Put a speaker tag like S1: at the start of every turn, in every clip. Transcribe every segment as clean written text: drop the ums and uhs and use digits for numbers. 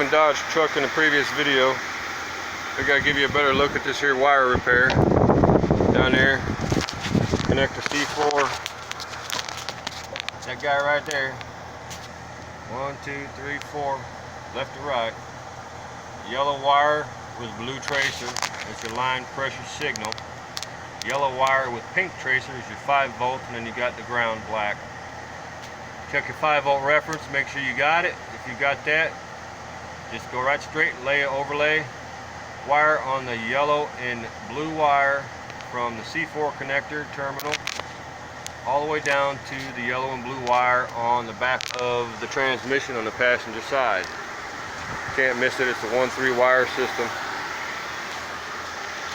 S1: driving Dodge truck in the previous video. I gotta give you a better look at this here wire repair. Down there, connect the C4. That guy right there. 1, 2, 3, 4, left to right. Yellow wire with blue tracer is your line pressure signal. Yellow wire with pink tracer is your 5 volt, and then you got the ground black. Check your 5 volt reference, make sure you got it. If you got that, just go right straight and lay an overlay wire on the yellow and blue wire from the C4 connector terminal all the way down to the yellow and blue wire on the back of the transmission on the passenger side. Can't miss it, it's a 1-3 wire system.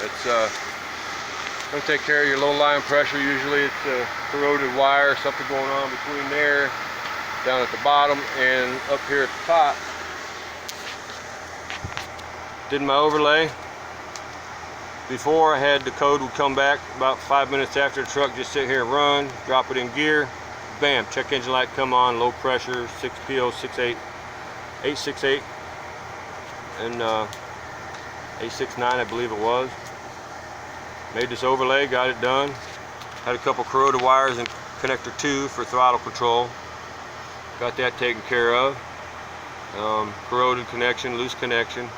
S1: It's going to take care of your low line pressure. Usually it's a corroded wire, something going on between there, down at the bottom, and up here at the top. Did my overlay. Before, I had the code would come back about 5 minutes after the truck, just sit here and run, drop it in gear, bam, check engine light come on, low pressure, 6PO68, 868, and 869 I believe it was. Made this overlay, got it done. Had a couple corroded wires in connector 2 for throttle control. Got that taken care of. Corroded connection, loose connection.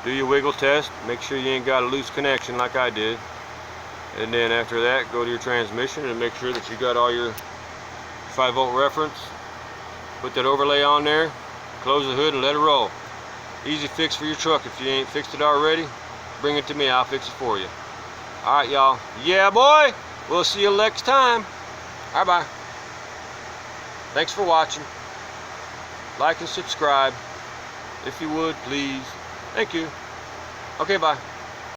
S1: Do your wiggle test, make sure you ain't got a loose connection like I did. And then after that, go to your transmission and make sure that you got all your 5 volt reference. Put that overlay on there, close the hood and let it roll. Easy fix for your truck. If you ain't fixed it already, bring it to me, I'll fix it for you. Alright y'all, yeah boy, we'll see you next time. Alright, bye. Thanks for watching. Like and subscribe if you would, please. Thank you. Okay, bye.